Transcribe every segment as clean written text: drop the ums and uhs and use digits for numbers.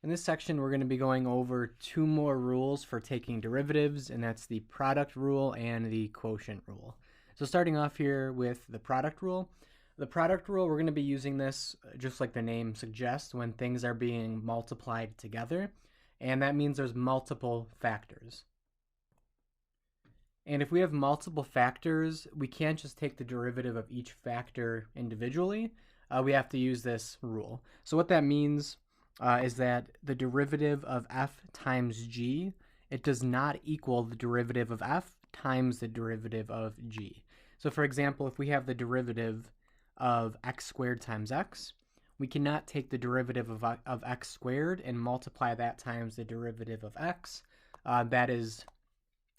In this section, we're going to be going over two more rules for taking derivatives, and that's the product rule and the quotient rule. So starting off here with the product rule. The product rule, we're going to be using this, just like the name suggests, when things are being multiplied together, and that means there's multiple factors. And if we have multiple factors, we can't just take the derivative of each factor individually. We have to use this rule. So what that means is that the derivative of f times g, it does not equal the derivative of f times the derivative of g. So for example, if we have the derivative of x squared times x, we cannot take the derivative of x squared and multiply that times the derivative of x. That is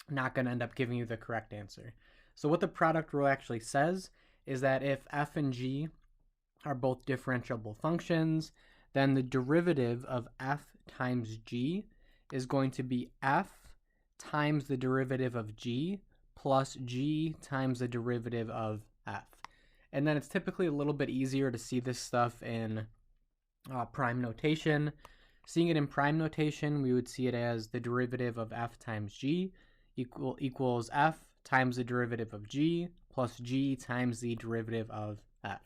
not going to end up giving you the correct answer. So what the product rule actually says is that if f and g are both differentiable functions, then the derivative of f times g is going to be f times the derivative of g plus g times the derivative of f. And then it's typically a little bit easier to see this stuff in prime notation. Seeing it in prime notation, we would see it as the derivative of f times g equals f times the derivative of g plus g times the derivative of f.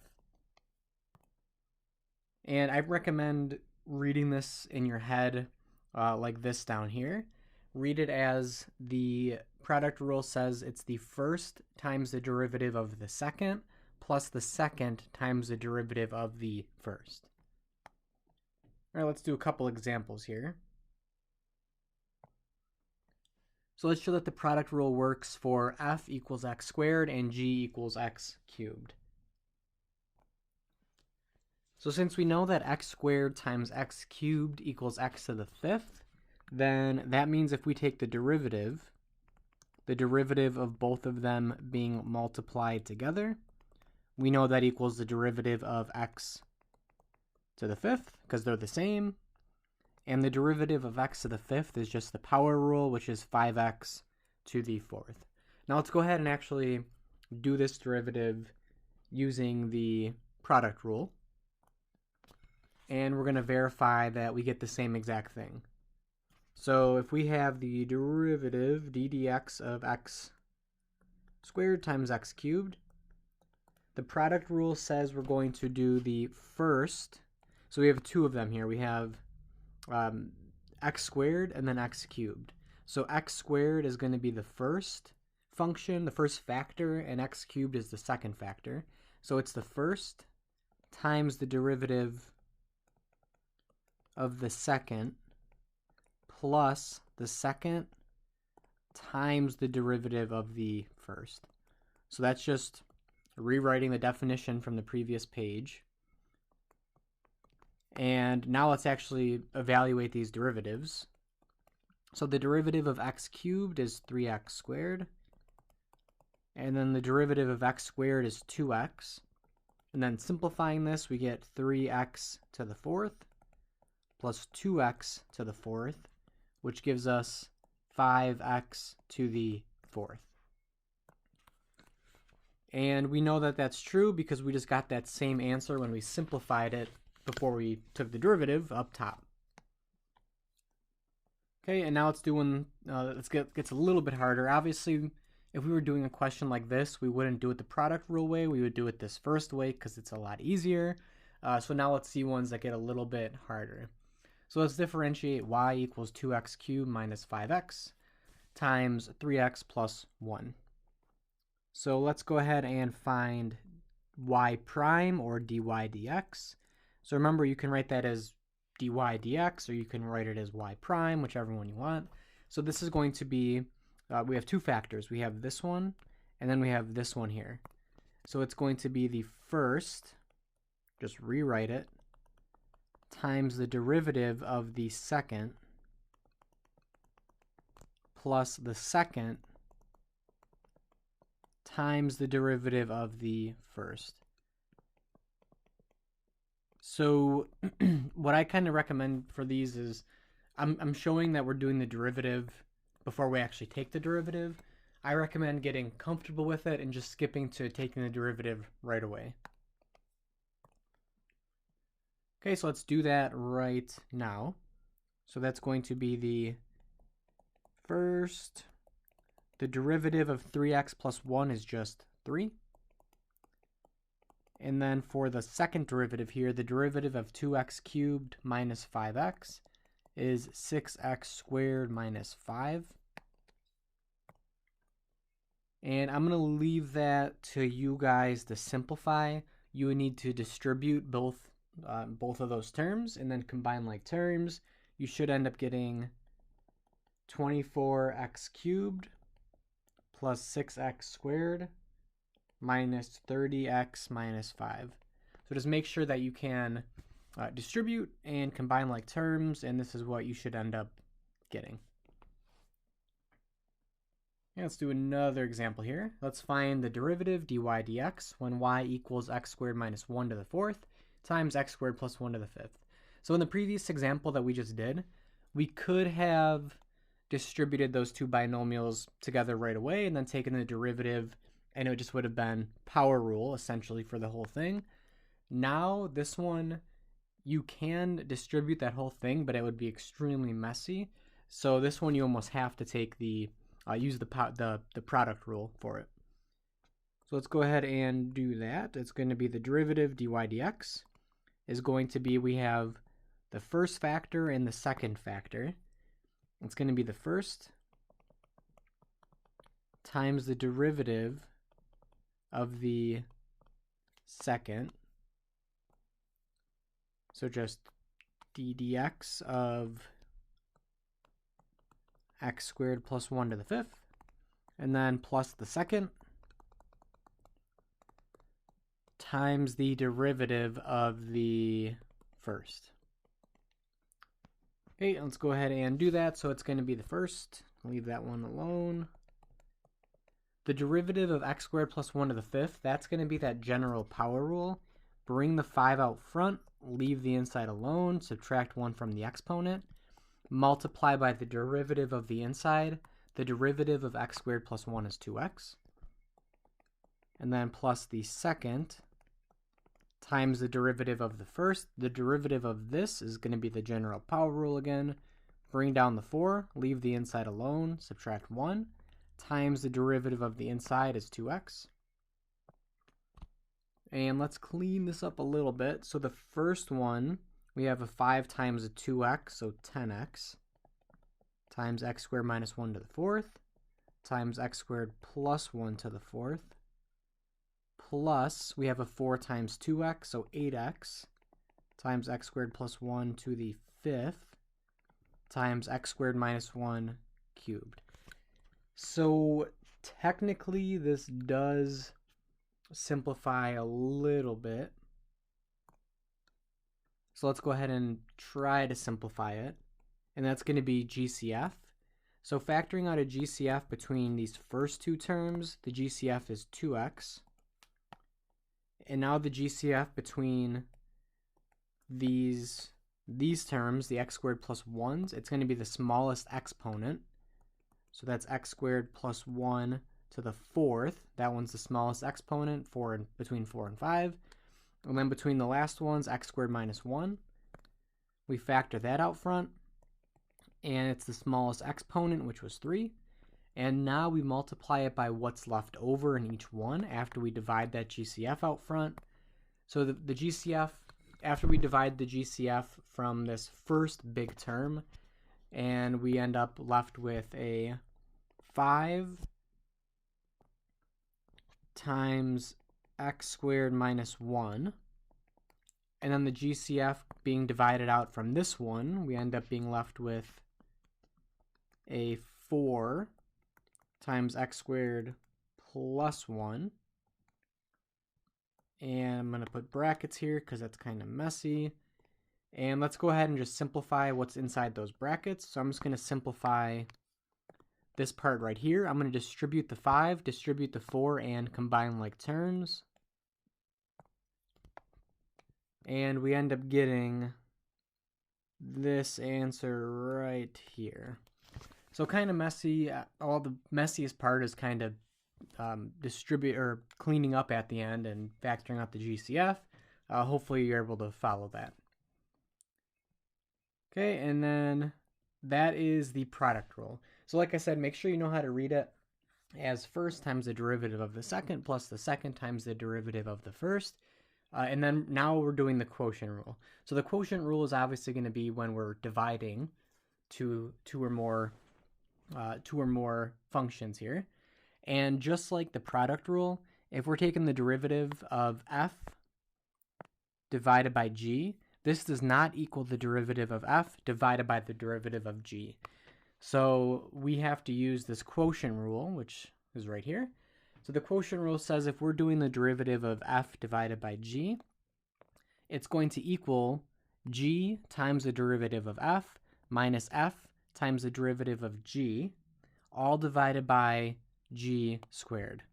And I recommend reading this in your head like this down here. Read it as the product rule says it's the first times the derivative of the second plus the second times the derivative of the first. All right, let's do a couple examples here. So let's show that the product rule works for f equals x squared and g equals x cubed. So since we know that x squared times x cubed equals x to the fifth, then that means if we take the derivative of both of them being multiplied together, we know that equals the derivative of x to the fifth because they're the same. And the derivative of x to the fifth is just the power rule, which is 5x to the fourth. Now let's go ahead and actually do this derivative using the product rule. And we're going to verify that we get the same exact thing. So if we have the derivative d dx of x squared times x cubed, the product rule says we're going to do the first. So we have two of them here. We have x squared and then x cubed. So x squared is going to be the first function, the first factor, and x cubed is the second factor. So it's the first times the derivative of the second plus the second times the derivative of the first. So that's just rewriting the definition from the previous page. And now let's actually evaluate these derivatives. So the derivative of x cubed is 3x squared. And then the derivative of x squared is 2x. And then simplifying this, we get 3x to the fourth plus 2x to the fourth, which gives us 5x to the fourth. And we know that that's true because we just got that same answer when we simplified it before we took the derivative up top. Okay, and now let's do one that gets a little bit harder. Obviously, if we were doing a question like this, we wouldn't do it the product rule way. We would do it this first way because it's a lot easier. So now let's see ones that get a little bit harder. So let's differentiate y equals 2x cubed minus 5x times 3x plus 1. So let's go ahead and find y prime or dy dx. So remember, you can write that as dy dx, or you can write it as y prime, whichever one you want. So this is going to be, we have two factors. We have this one, and then we have this one here. So it's going to be the first, just rewrite it, times the derivative of the second plus the second times the derivative of the first. So what I kind of recommend for these is I'm showing that we're doing the derivative before we actually take the derivative. I recommend getting comfortable with it and just skipping to taking the derivative right away. Okay, so let's do that right now. So that's going to be the first. The derivative of 3x plus 1 is just 3. And then for the second derivative here, the derivative of 2x cubed minus 5x is 6x squared minus 5. And I'm going to leave that to you guys to simplify. You would need to distribute both of those terms and then combine like terms. You should end up getting 24x cubed plus 6x squared minus 30x minus 5. So just make sure that you can distribute and combine like terms, and this is what you should end up getting. Yeah, let's do another example here. Let's find the derivative dy dx when y equals x squared minus 1 to the 4th times x squared plus 1 to the 5th. So in the previous example that we just did, we could have distributed those two binomials together right away and then taken the derivative, and it just would have been power rule essentially for the whole thing. Now this one, you can distribute that whole thing, but it would be extremely messy. So this one you almost have to take the use the product rule for it. So let's go ahead and do that. It's going to be the derivative dy dx is going to be, we have the first factor and the second factor. It's going to be the first times the derivative of the second. So just d dx of x squared plus 1 to the 5th, and then plus the second times the derivative of the first. Okay, let's go ahead and do that. So it's going to be the first. Leave that one alone. The derivative of x squared plus 1 to the 5th, that's going to be that general power rule. Bring the 5 out front, leave the inside alone, subtract 1 from the exponent, multiply by the derivative of the inside. The derivative of x squared plus 1 is 2x. And then plus the second times the derivative of the first. The derivative of this is going to be the general power rule again. Bring down the 4, leave the inside alone, subtract 1, times the derivative of the inside is 2x. And let's clean this up a little bit. So the first one, we have a 5 times a 2x, so 10x, times x squared minus 1 to the 4th, times x squared plus 1 to the 4th, plus we have a 4 times 2x, so 8x, times x squared plus 1 to the 5th, times x squared minus 1 cubed. So technically this does simplify a little bit. So let's go ahead and try to simplify it. And that's going to be GCF. So factoring out a GCF between these first two terms, the GCF is 2x. And now the GCF between these terms, the x squared plus 1s, it's going to be the smallest exponent. So that's x squared plus 1 to the 4th. That one's the smallest exponent between 4 and 5. And then between the last ones, x squared minus 1. We factor that out front. And it's the smallest exponent, which was 3. And now we multiply it by what's left over in each one after we divide that GCF out front. So the GCF, after we divide the GCF from this first big term, and we end up left with a 5 times x squared minus 1. And then the GCF being divided out from this one, we end up being left with a 4 times x squared plus 1. And I'm going to put brackets here because that's kind of messy. And let's go ahead and just simplify what's inside those brackets. So I'm just going to simplify this part right here. I'm going to distribute the 5, distribute the 4, and combine like terms. And we end up getting this answer right here. So kind of messy. All the messiest part is kind of cleaning up at the end and factoring out the GCF. Hopefully you're able to follow that. Okay, and then that is the product rule. So like I said, make sure you know how to read it as first times the derivative of the second plus the second times the derivative of the first. And then now we're doing the quotient rule. So the quotient rule is obviously going to be when we're dividing two or more functions here. And just like the product rule, if we're taking the derivative of f divided by g, this does not equal the derivative of f divided by the derivative of g. So we have to use this quotient rule, which is right here. So the quotient rule says if we're doing the derivative of f divided by g, it's going to equal g times the derivative of f minus f times the derivative of g, all divided by g squared.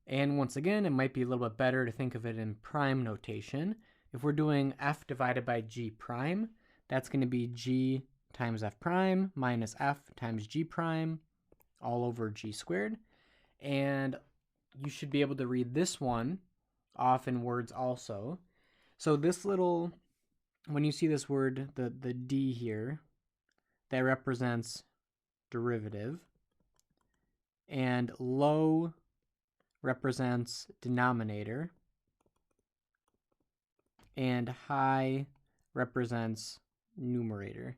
And once again, it might be a little bit better to think of it in prime notation. If we're doing f divided by g prime, that's going to be g times f prime minus f times g prime all over g squared. And you should be able to read this one off in words also. So this little, when you see this word, the d here, that represents derivative, and low represents denominator, and high represents numerator.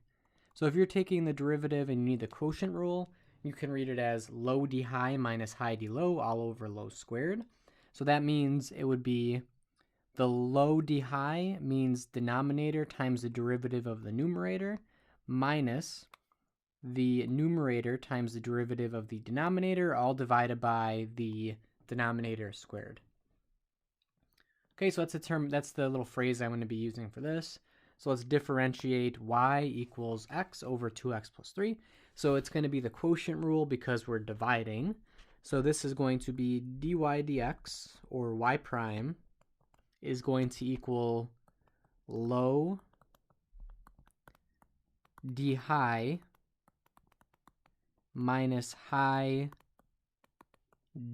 So if you're taking the derivative and you need the quotient rule, you can read it as low d high minus high d low all over low squared. So that means it would be the low d high means denominator times the derivative of the numerator minus the numerator times the derivative of the denominator all divided by the denominator squared. Okay, so that's a term, that's the little phrase I'm going to be using for this. So let's differentiate y equals x over 2x plus 3. So it's going to be the quotient rule because we're dividing. So this is going to be dy dx, or y prime, is going to equal low d high minus high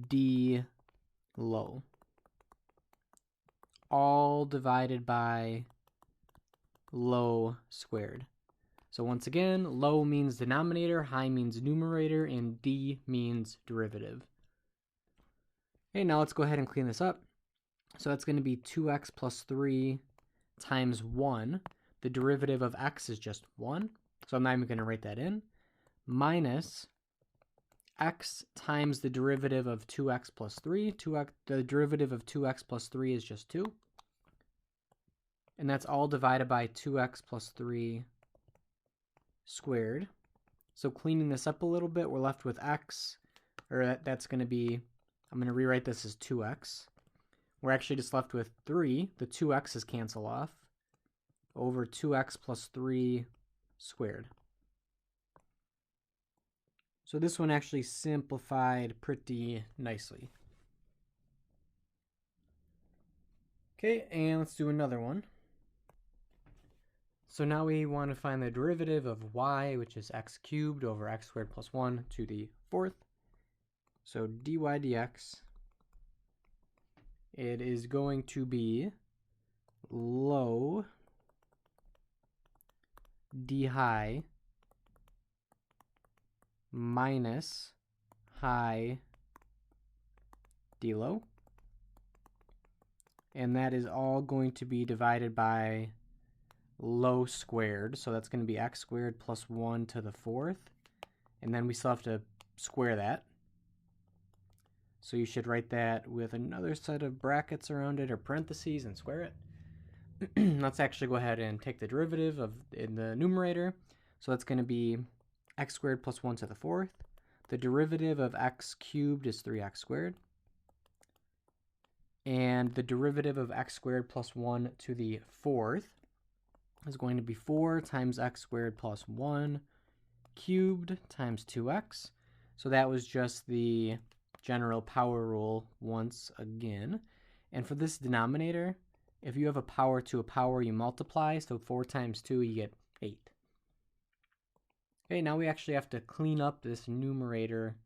d low, all divided by low squared. So once again, low means denominator, high means numerator, and d means derivative. Okay, now let's go ahead and clean this up. So that's going to be 2x plus 3 times 1. The derivative of x is just 1, so I'm not even going to write that in, minus x times the derivative of 2x plus 3. The derivative of 2x plus 3 is just 2. And that's all divided by 2x plus 3 squared. So cleaning this up a little bit, we're left with x, or that's going to be, I'm going to rewrite this as 2x. We're actually just left with 3. The 2x's cancel off over 2x plus 3 squared. So this one actually simplified pretty nicely. Okay, and let's do another one. So now we want to find the derivative of y, which is x cubed over x squared plus 1 to the fourth. So dy dx, it is going to be low d high minus high d low. And that is all going to be divided by low squared. So that's going to be x squared plus 1 to the fourth. And then we still have to square that. So you should write that with another set of brackets around it or parentheses and square it. Let's actually go ahead and take the derivative of in the numerator. So that's going to be x squared plus 1 to the fourth. The derivative of x cubed is 3x squared. And the derivative of x squared plus 1 to the fourth is going to be 4 times x squared plus 1 cubed times 2x. So that was just the general power rule once again. And for this denominator, if you have a power to a power, you multiply. So 4 times 2, you get 8. Okay, now we actually have to clean up this numerator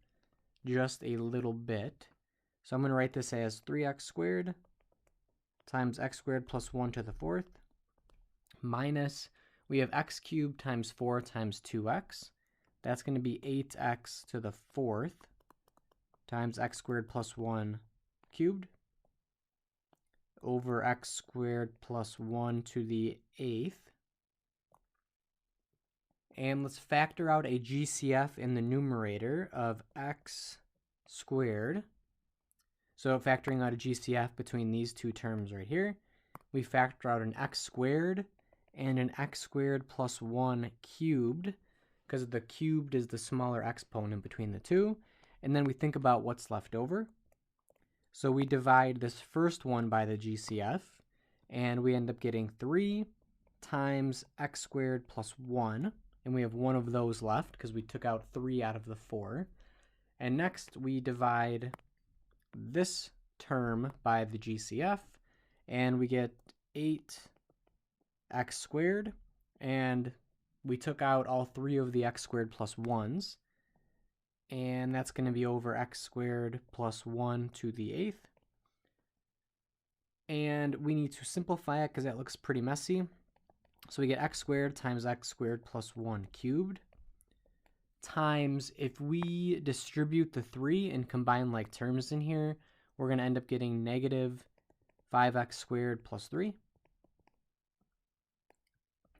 just a little bit. So I'm going to write this as 3x squared times x squared plus 1 to the fourth minus, we have x cubed times 4 times 2x. That's going to be 8x to the 4th times x squared plus 1 cubed over x squared plus 1 to the 8th. And let's factor out a GCF in the numerator of x squared. So factoring out a GCF between these two terms right here, we factor out an x squared and an x squared plus 1 cubed, because the cubed is the smaller exponent between the two. And then we think about what's left over. So we divide this first one by the GCF, and we end up getting 3 times x squared plus 1. And we have one of those left because we took out 3 out of the 4. And next we divide this term by the GCF, and we get 8x squared, and we took out all 3 of the x squared plus 1s, and that's going to be over x squared plus 1 to the 8th. And we need to simplify it because that looks pretty messy. So we get x squared times x squared plus 1 cubed times, if we distribute the 3 and combine like terms in here, we're going to end up getting negative 5x squared plus 3.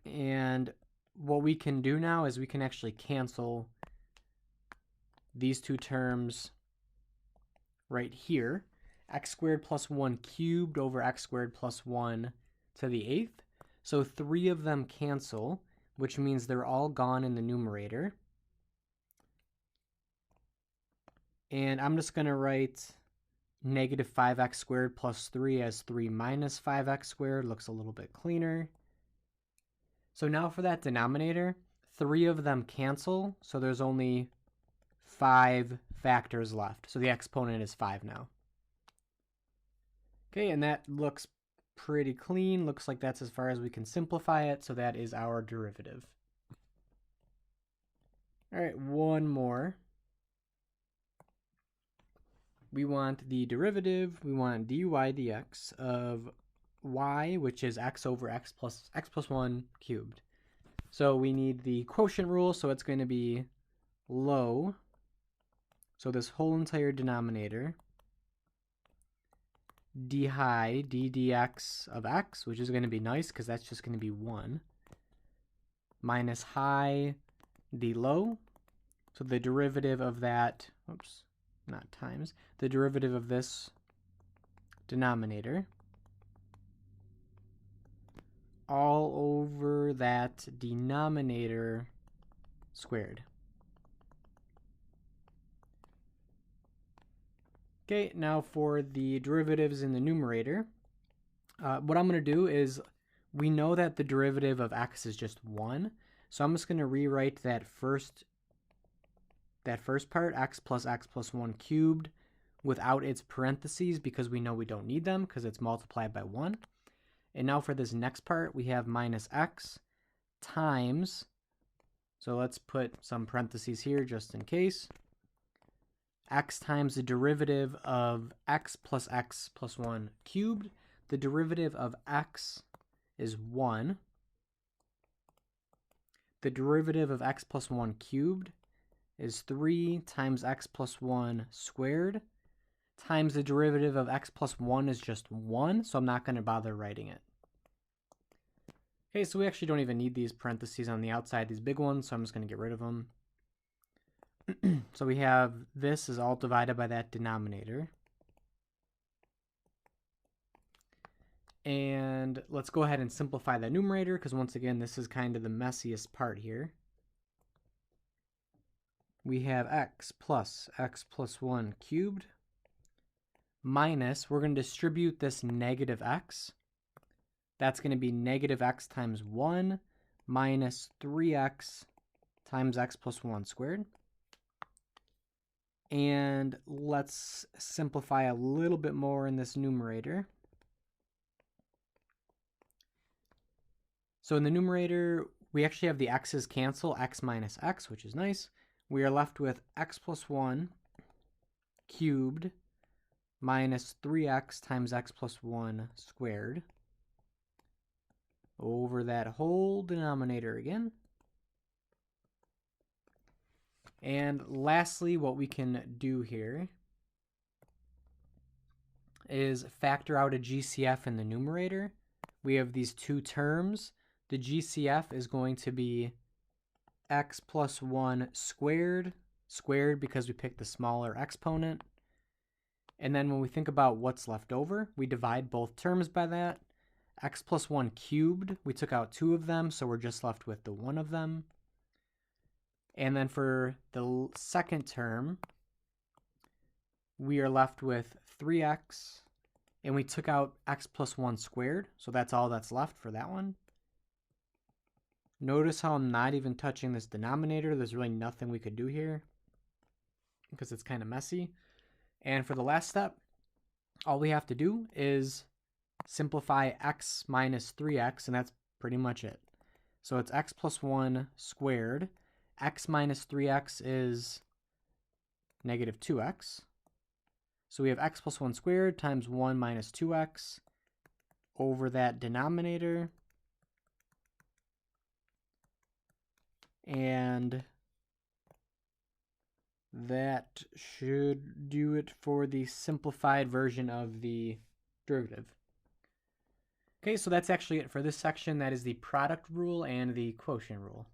And what we can do now is we can actually cancel these two terms right here. X squared plus 1 cubed over x squared plus 1 to the 8th. So 3 of them cancel, which means they're all gone in the numerator. And I'm just going to write negative 5x squared plus 3 as 3 minus 5x squared. Looks a little bit cleaner. So now for that denominator, 3 of them cancel, so there's only 5 factors left. So the exponent is 5 now. Okay, and that looks pretty clean. Looks like that's as far as we can simplify it, so that is our derivative. All right, one more. We want the derivative, we want dy dx of y, which is x over x plus 1 cubed. So we need the quotient rule, so it's going to be low. So this whole entire denominator, d high d dx of x, which is going to be nice because that's just going to be 1, minus high d low. So the derivative of that, oops, not times, the derivative of this denominator all over that denominator squared. Okay, now for the derivatives in the numerator, what I'm going to do is, we know that the derivative of x is just 1, so I'm just going to rewrite that first part, x plus 1 cubed, without its parentheses because we know we don't need them because it's multiplied by 1. And now for this next part, we have minus x times, so let's put some parentheses here just in case, x times the derivative of x plus 1 cubed. The derivative of x is 1. The derivative of x plus 1 cubed is 3 times x plus 1 squared, times the derivative of x plus 1 is just 1, so I'm not going to bother writing it. Okay, so we actually don't even need these parentheses on the outside, these big ones, so I'm just going to get rid of them. So we have this is all divided by that denominator. And let's go ahead and simplify the numerator, because once again, this is kind of the messiest part here. We have x plus 1 cubed minus, we're going to distribute this negative x. That's going to be negative x times 1 minus 3x times x plus 1 squared. And let's simplify a little bit more in this numerator. So in the numerator, we actually have the x's cancel, x minus x, which is nice. We are left with x plus 1 cubed minus 3x times x plus 1 squared. over that whole denominator again. And lastly, what we can do here is factor out a GCF in the numerator. We have these two terms. The GCF is going to be x plus 1 squared because we picked the smaller exponent. And then when we think about what's left over, we divide both terms by that. X plus 1 cubed, we took out 2 of them, so we're just left with the 1 of them. And then for the second term, we are left with 3x, and we took out x plus 1 squared, so that's all that's left for that one. Notice how I'm not even touching this denominator. There's really nothing we could do here because it's kind of messy. And for the last step, all we have to do is simplify x minus 3x, and that's pretty much it. So it's x plus 1 squared. X minus 3x is negative 2x. So we have x plus 1 squared times 1 minus 2x over that denominator. And that should do it for the simplified version of the derivative. Okay, so that's actually it for this section. That is the product rule and the quotient rule.